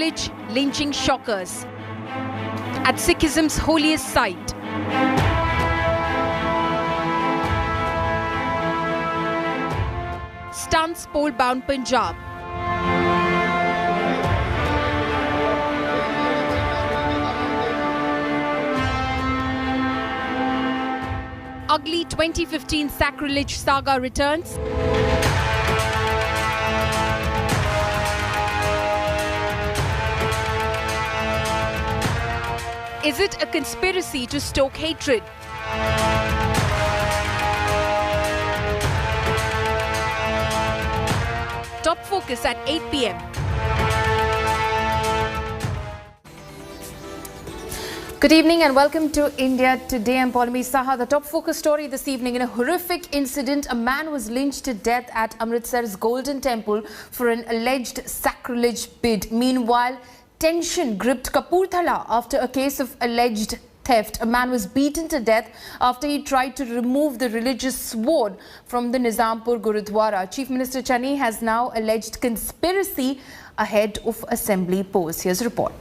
sacrilege, lynching shockers at Sikhism's holiest site. Stuns poll-bound Punjab. Ugly 2015 sacrilege saga returns. Is it a conspiracy to stoke hatred? Top focus at 8 p.m. Good evening and welcome to India Today. I'm Paulami Saha. The top focus story this evening: in a horrific incident, a man was lynched to death at Amritsar's Golden Temple for an alleged sacrilege bid. Meanwhile, tension gripped Kapurthala after a case of alleged theft. A man was beaten to death after he tried to remove the religious sword from the Nizampur gurdwara. Chief Minister Channi has now alleged conspiracy ahead of assembly polls. Here's a report.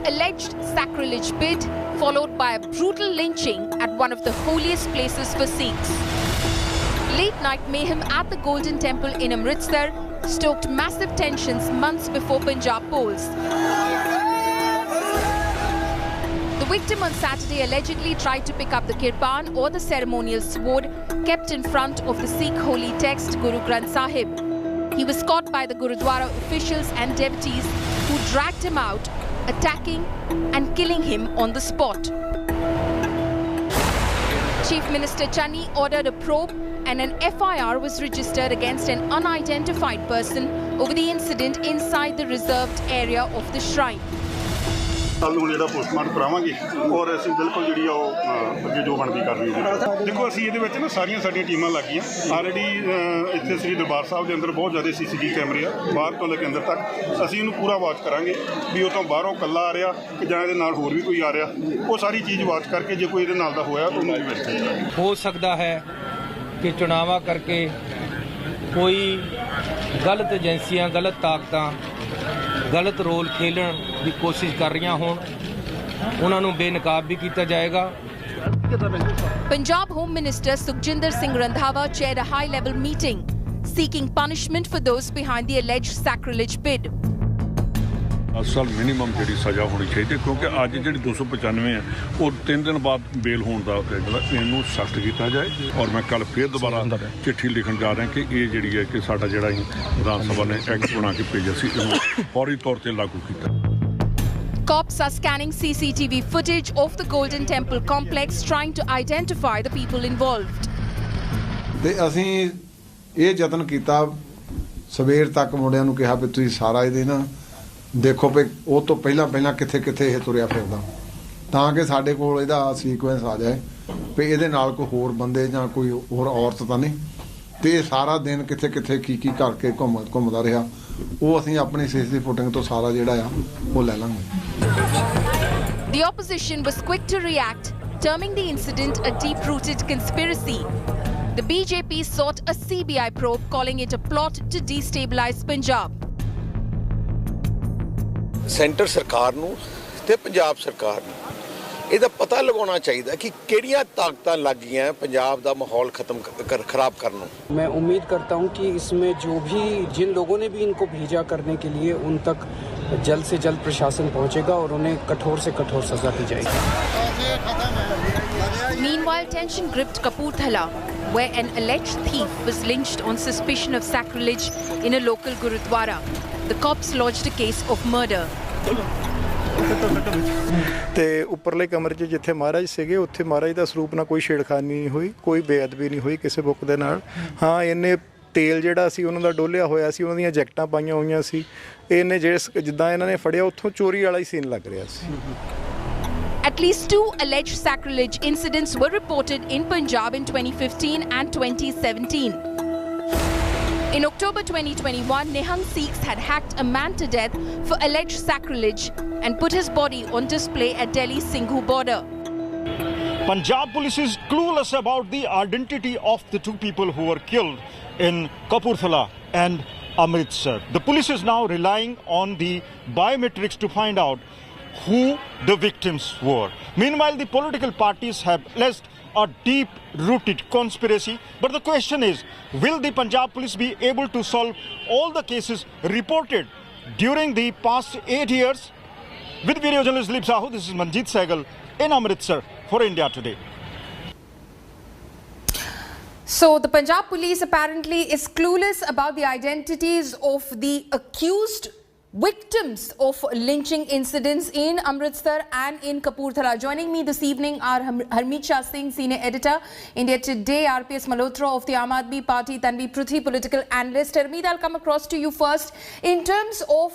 Alleged sacrilege bid followed by a brutal lynching at one of the holiest places for Sikhs. Late night mayhem at the Golden Temple in Amritsar stoked massive tensions months before Punjab polls. The victim on Saturday allegedly tried to pick up the kirpan, or the ceremonial sword kept in front of the Sikh holy text Guru Granth Sahib. He was caught by the Gurudwara officials and devotees who dragged him out, attacking and killing him on the spot. Chief Minister Channi ordered a probe and an FIR was registered against an unidentified person over the incident inside the reserved area of the shrine. Postmortem करावांगे और असीं बिल्कुल जिहड़ी अगे जो बनदी कर रही है। देखो असीं इहदे विच ना सारियां साडियां टीमां लग गईयां ऑलरेडी इत्थे श्री दरबार साहब दे अंदर बहुत ज़्यादा CCTV कैमरे आ बाहर तो लेके अंदर तक असीं इहनूं पूरा वाच करांगे भी उह तों बाहरों कल्ला आ रहा कि जां इहदे नाल होर भी कोई आ रहा वो सारी चीज़ वाच करके जे कोई इहदे नाल दा होया उहनूं इन्वेस्टिगेट हो सकता है कि चुनावा करके कोई गलत एजेंसियां गलत ताकतां गलत रोल खेलन की कोशिश कर रही होण उन्हां नूं बेनकाब भी किया जाएगा। Punjab Home Minister Sukhjinder Singh Randhawa chaired a high-level meeting seeking punishment for those behind the alleged sacrilege bid. असल मिनिमम जी सज़ा होनी चाहिए क्योंकि अज जी 295 है और 3 दिन बाद बेल होने का इनू सख्त किया जाए और मैं कल फिर दोबारा चिट्ठी लिखन जा रहा कि ये जी है कि साडा जिहड़ा विधान सभा ने एक्ट बना के भेजा सी फौरी तौर पर लागू किया। Cops are scanning CCTV footage of the Golden Temple complex trying to identify the people involved. ते असीं ये यतन किया सवेर तक मुंडियां नूं कहा भी तुसीं सारा इहदे ना देखो भी वो तो पहला किथे किथे ये तुरिया फिरदा तां कि साडे कोल इहदा सीक्वेंस आ जाए भी इहदे नाल कोई होर बंदे जां कोई होर औरत तां नहीं ते सारा दिन किथे किथे की करके घुमदा रहा वो असीं अपनी CCTV फुटेज तो सारा जिहड़ा आ वो ले लांगे। The opposition was quick to react, terming the incident a deep-rooted conspiracy. The BJP sought a CBI probe, calling it a plot to destabilize Punjab. Centre सरकार नूं ते पंजाब सरकार नूं ਇਹਦਾ पता लगाना चाहिए कि ਕਿਹੜੀਆਂ ਤਾਕਤਾਂ ਲੱਗ ਗਈਆਂ पंजाब ਦਾ माहौल खराब करने ਨੂੰ। मैं उम्मीद करता हूं कि इसमें जो भी जिन लोगों ने भी इनको भेजा करने के लिए उन तक जल्द से जल्द प्रशासन पहुंचेगा और उन्हें कठोर से कठोर सजा दी जाएगी। Meanwhile, tension gripped Kapurthala, where an alleged thief was lynched on suspicion of sacrilege in a local gurudwara. The cops lodged a case of murder. ਤੇ ਉੱਪਰਲੇ ਕਮਰੇ 'ਚ ਜਿੱਥੇ ਮਹਾਰਾਜ ਸੀਗੇ ਉੱਥੇ ਮਹਾਰਾਜ ਦਾ ਸਰੂਪ ਨਾਲ ਕੋਈ ਛੇੜਖਾਨੀ ਨਹੀਂ ਹੋਈ ਕੋਈ ਬੇਅਦਬੀ ਨਹੀਂ ਹੋਈ ਕਿਸੇ ਬੁੱਕ ਦੇ ਨਾਲ। ਹਾਂ ਇਹਨੇ ਤੇਲ ਜਿਹੜਾ ਸੀ ਉਹਨਾਂ ਦਾ ਡੋਲਿਆ ਹੋਇਆ ਸੀ ਉਹਨਾਂ ਦੀਆਂ ਜੈਕਟਾਂ ਪਾਈਆਂ ਹੋਈਆਂ ਸੀ ਇਹਨੇ ਜਿਹੜੇ ਜਿੱਦਾਂ ਇਹਨਾਂ ਨੇ ਫੜਿਆ ਉੱਥੋਂ ਚੋਰੀ ਵਾਲਾ ਹੀ ਸੀਨ ਲੱਗ ਰਿਹਾ ਸੀ। At least 2 alleged sacrilege incidents were reported in Punjab in 2015 and 2017. In October 2021, Nihang Sikhs had hacked a man to death for alleged sacrilege and put his body on display at Delhi's Singh border. Punjab police is clueless about the identity of the two people who were killed in Kapurthala and Amritsar. The police is now relying on the biometrics to find out who the victims were. Meanwhile, the political parties have alleged a deep-rooted conspiracy. But the question is, will the Punjab police be able to solve all the cases reported during the past 8 years? With video journalist Lip Sahu, this is Manjeet Sehgal in Amritsar for India Today. So the Punjab police apparently is clueless about the identities of the accused victims of lynching incidents in Amritsar and in Kapurthala. Joining me this evening are Harmeet Shah Singh, Senior Editor, India Today, RPS Malhotra of the Aam Aadmi Party, Tanvi Pruthi, Political Analyst. Harmeet, I'll come across to you first. In terms of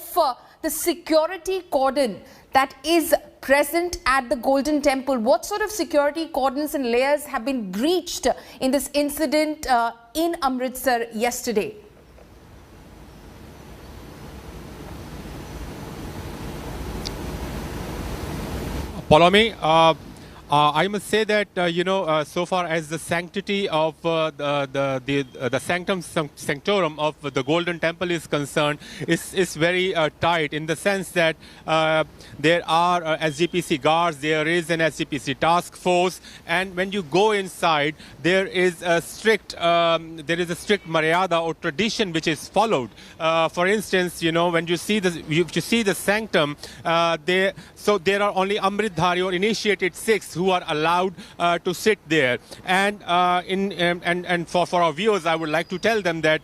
the security cordon that is present at the Golden Temple, what sort of security cordons and layers have been breached in this incident in Amritsar yesterday? Palomi, I must say that so far as the sanctity of the sanctum sanctorum of the Golden Temple is concerned, is very tight, in the sense that there are SGPC guards, there is an SGPC task force, and when you go inside, there is a strict maryada or tradition which is followed. For instance, when you see the sanctum, there are only Amritdhari or initiated Sikhs who are allowed to sit there, and for our viewers, I would like to tell them that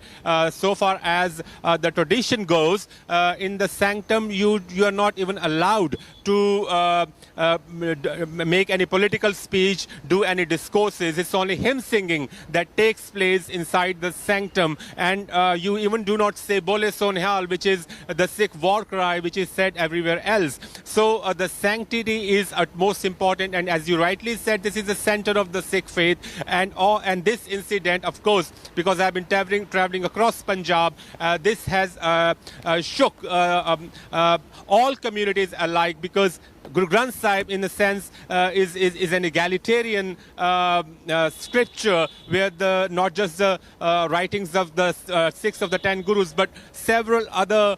so far as the tradition goes, in the sanctum you are not even allowed to make any political speech, do any discourses. It's only hymn singing that takes place inside the sanctum, and you even do not say Bole Sonhyal, which is the Sikh war cry, which is said everywhere else. So the sanctity is most important, and as you rightly said, this is the center of the Sikh faith, and this incident, of course, because I've been traveling across Punjab, this has shook all communities alike, because Guru Granth Sahib, in a sense, is an egalitarian scripture, where not just the writings of the 6 of the 10 Gurus, but several other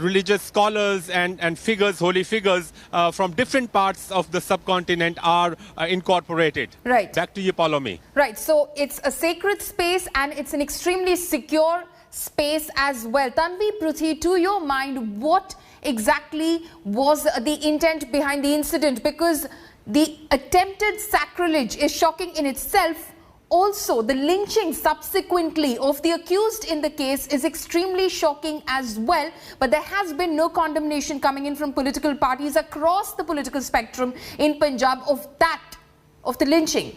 religious scholars and figures, holy figures from different parts of the subcontinent are incorporated. Right. Back to you, Palomi. Right. So it's a sacred space and it's an extremely secure space as well. Tanvi Pruthi, to your mind, what exactly was the intent behind the incident? Because the attempted sacrilege is shocking in itself. Also, the lynching subsequently of the accused in the case is extremely shocking as well. But there has been no condemnation coming in from political parties across the political spectrum in Punjab of the lynching.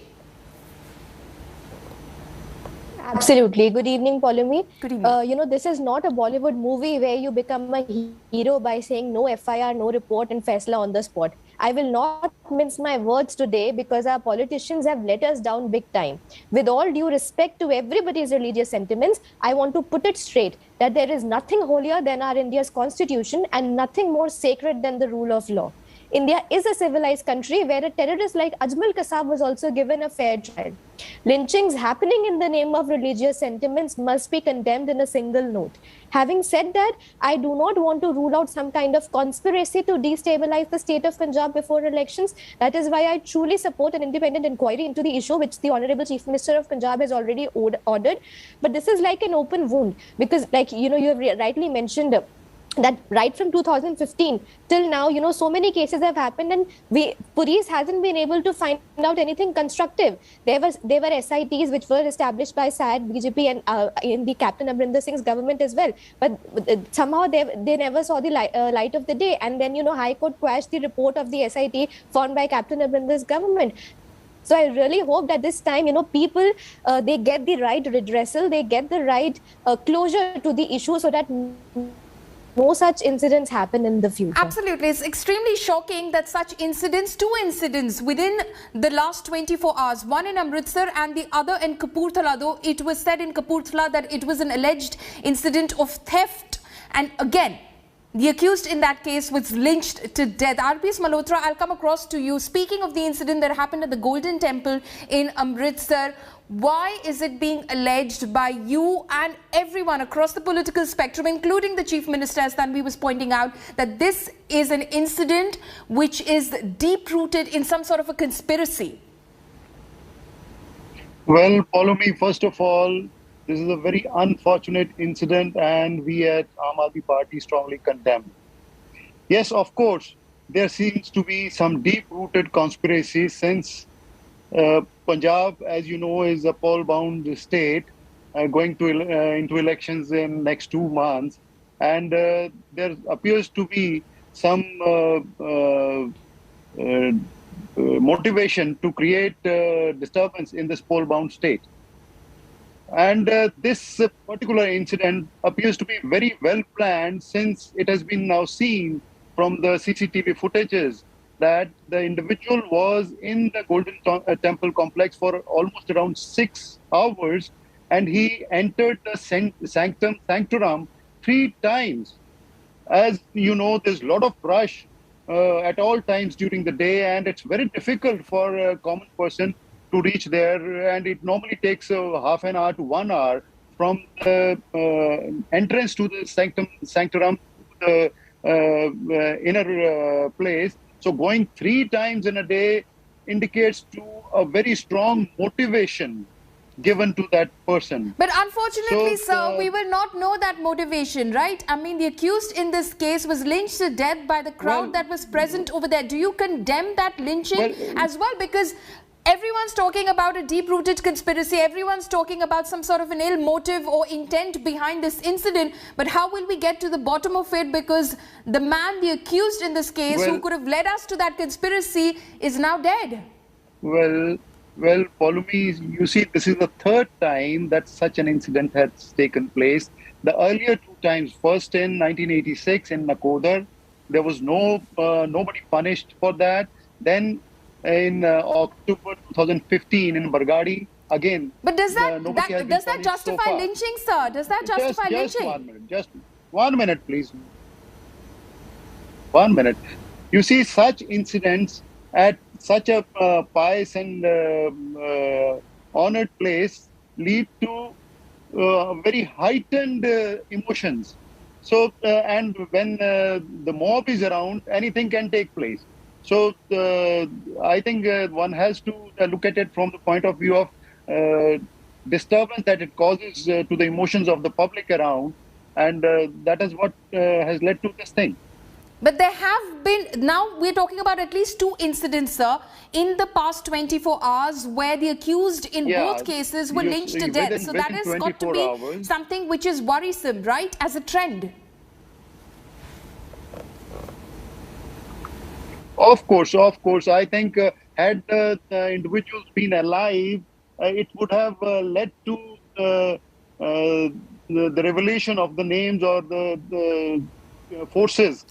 Absolutely. Good evening, Palomi. Good evening. This is not a Bollywood movie where you become a hero by saying no FIR, no report and Faisla on the spot. I will not mince my words today, because our politicians have let us down big time. With all due respect to everybody's religious sentiments, I want to put it straight that there is nothing holier than our India's constitution and nothing more sacred than the rule of law. India is a civilized country where a terrorist like Ajmal Kasab was also given a fair trial. Lynchings happening in the name of religious sentiments must be condemned in a single note. Having said that, I do not want to rule out some kind of conspiracy to destabilize the state of Punjab before elections. That is why I truly support an independent inquiry into the issue, which the Honorable Chief Minister of Punjab has already ordered. But this is like an open wound, because you have rightly mentioned that right from 2015 till now, so many cases have happened, and police hasn't been able to find out anything constructive. There were SITs which were established by SAD, BJP, and in the Captain Amrinder Singh's government as well. But somehow they never saw the light of the day. And then, High Court quashed the report of the SIT formed by Captain Amrinder's government. So I really hope that this time, people, they get the right redressal, they get the right closure to the issue, so that no such incidents happen in the future. Absolutely. It's extremely shocking that such incidents, two incidents within the last 24 hours, one in Amritsar and the other in Kapurthala, though it was said in Kapurthala that it was an alleged incident of theft. And again, the accused in that case was lynched to death. RPS Malhotra, I'll come across to you. Speaking of the incident that happened at the Golden Temple in Amritsar, why is it being alleged by you and everyone across the political spectrum, including the Chief Minister, as Tanvi was pointing out, that this is an incident which is deep-rooted in some sort of a conspiracy? Well, follow me. First of all, this is a very unfortunate incident and we at Aam Aadmi Party strongly condemn. Yes, of course, there seems to be some deep-rooted conspiracy since Punjab, as you know, is a poll-bound state going to into elections in next 2 months. And there appears to be some motivation to create disturbance in this poll-bound state. And this particular incident appears to be very well planned since it has been now seen from the CCTV footages that the individual was in the Golden Temple complex for almost around 6 hours and he entered the sanctorum 3 times. As you know, there's a lot of rush at all times during the day and it's very difficult for a common person to reach there, and it normally takes half an hour to 1 hour from the entrance to the sanctorum to the inner place. So going 3 times in a day indicates to a very strong motivation given to that person. But unfortunately, sir, we will not know that motivation, right? I mean, the accused in this case was lynched to death by the crowd that was present over there. Do you condemn that lynching as well? Because everyone's talking about a deep-rooted conspiracy. Everyone's talking about some sort of an ill motive or intent behind this incident. But how will we get to the bottom of it? Because the man, the accused in this case, who could have led us to that conspiracy, is now dead. Well, follow me. You see, this is the 3rd time that such an incident has taken place. The earlier 2 times, first in 1986 in Nakodar, there was nobody punished for that. Then in October 2015 in Bargadi, again. But does that justify lynching, sir? Does that justify lynching? Just 1 minute, please. 1 minute. You see, such incidents at such a pious and honored place lead to very heightened emotions. So, and when the mob is around, anything can take place. So I think one has to look at it from the point of view of disturbance that it causes to the emotions of the public around. And that is what has led to this thing. But there have been, now we're talking about at least 2 incidents, sir, in the past 24 hours where the accused in both cases were lynched to death. So that has got to be something which is worrisome, right, as a trend? Of course. I think had the individuals been alive, it would have led to the revelation of the names or the forces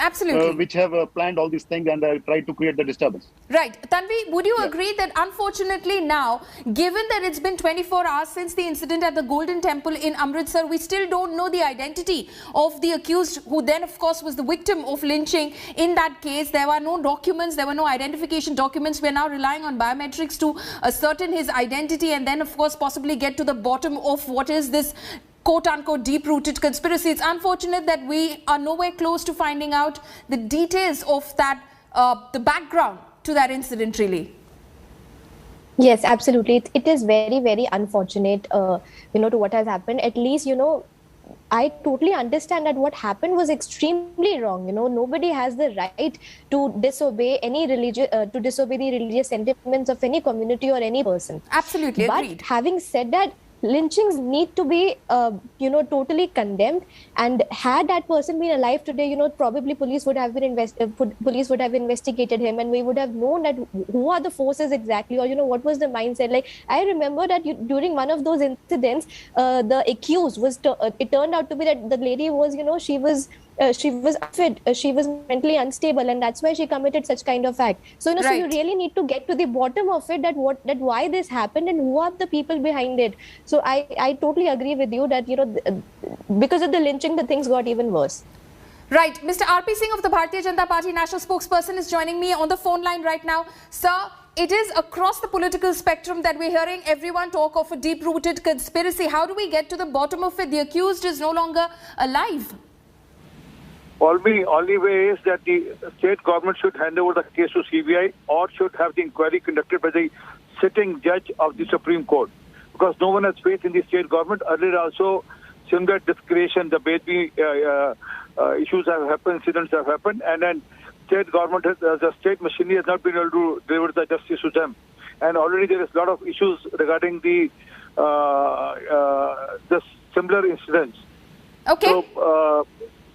which have planned all these things and tried to create the disturbance. Right. Tanvi, would you agree that unfortunately now, given that it's been 24 hours since the incident at the Golden Temple in Amritsar, we still don't know the identity of the accused, who then of course was the victim of lynching in that case. There were no documents, there were no identification documents. We are now relying on biometrics to ascertain his identity and then of course possibly get to the bottom of what is this quote-unquote deep-rooted conspiracy. It's unfortunate that we are nowhere close to finding out the details of that, the background to that incident, really. Yes, absolutely. It is very, very unfortunate, to what has happened. At least, I totally understand that what happened was extremely wrong. Nobody has the right to disobey any to disobey the religious sentiments of any community or any person. Absolutely, agreed. But having said that, lynchings need to be, totally condemned. And had that person been alive today, probably police would have investigated him, and we would have known that who are the forces exactly, or what was the mindset. Like I remember that during one of those incidents, the accused was. It turned out to be that the lady was, she was she was unfit, she was mentally unstable, and that's why she committed such kind of act. So so you really need to get to the bottom of it, that why this happened and who are the people behind it. So I totally agree with you that because of the lynching, the things got even worse. Right. Mr. R.P. Singh of the Bharatiya Janata Party national spokesperson is joining me on the phone line right now. Sir, it is across the political spectrum that we're hearing everyone talk of a deep-rooted conspiracy. How do we get to the bottom of it? The accused is no longer alive. Only way is that the state government should hand over the case to CBI or should have the inquiry conducted by the sitting judge of the Supreme Court. Because no one has faith in the state government. Earlier also, similar discretion, the baby issues have happened, incidents have happened, and then state government, the state machinery has not been able to deliver the justice to them. And already there is a lot of issues regarding the similar incidents. Okay. So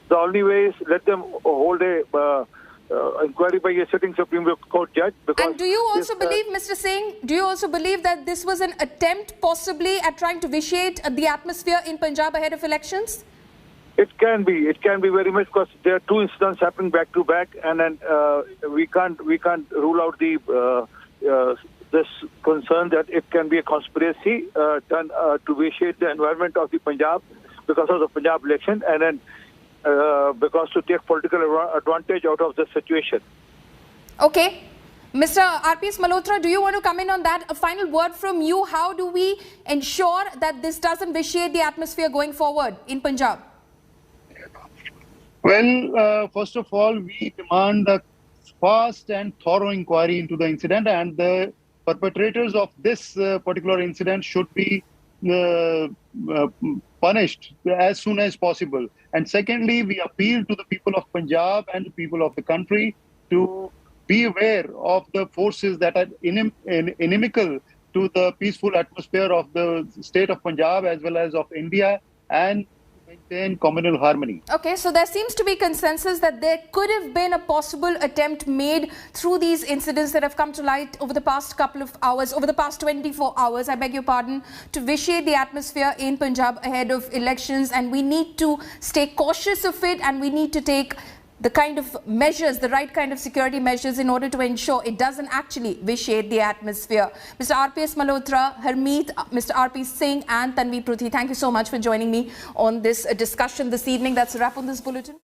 the only way is let them hold a inquiry by a sitting Supreme Court judge. And do you also believe, Mr. Singh, do you also believe that this was an attempt possibly at trying to vitiate the atmosphere in Punjab ahead of elections? It can be very much, because there are two incidents happening back to back, and then we can't rule out this concern that it can be a conspiracy done to vitiate the environment of the Punjab because of the Punjab election, and then because to take political advantage out of the situation. Okay. Mr. R.P.S. Malhotra, do you want to come in on that? A final word from you. How do we ensure that this doesn't vitiate the atmosphere going forward in Punjab? Well, first of all, we demand a fast and thorough inquiry into the incident, and the perpetrators of this particular incident should be punished as soon as possible. And secondly, we appeal to the people of Punjab and the people of the country to be aware of the forces that are inimical to the peaceful atmosphere of the state of Punjab as well as of India, and maintain communal harmony. Okay, so there seems to be consensus that there could have been a possible attempt made through these incidents that have come to light over the past couple of hours, over the past 24 hours, I beg your pardon, to vitiate the atmosphere in Punjab ahead of elections, and we need to stay cautious of it, and we need to take the kind of measures, the right kind of security measures in order to ensure it doesn't actually vitiate the atmosphere. Mr. R.P.S. Malhotra, Harmeet, Mr. R.P. Singh and Tanvi Pruthi, thank you so much for joining me on this discussion this evening. That's a wrap on this bulletin.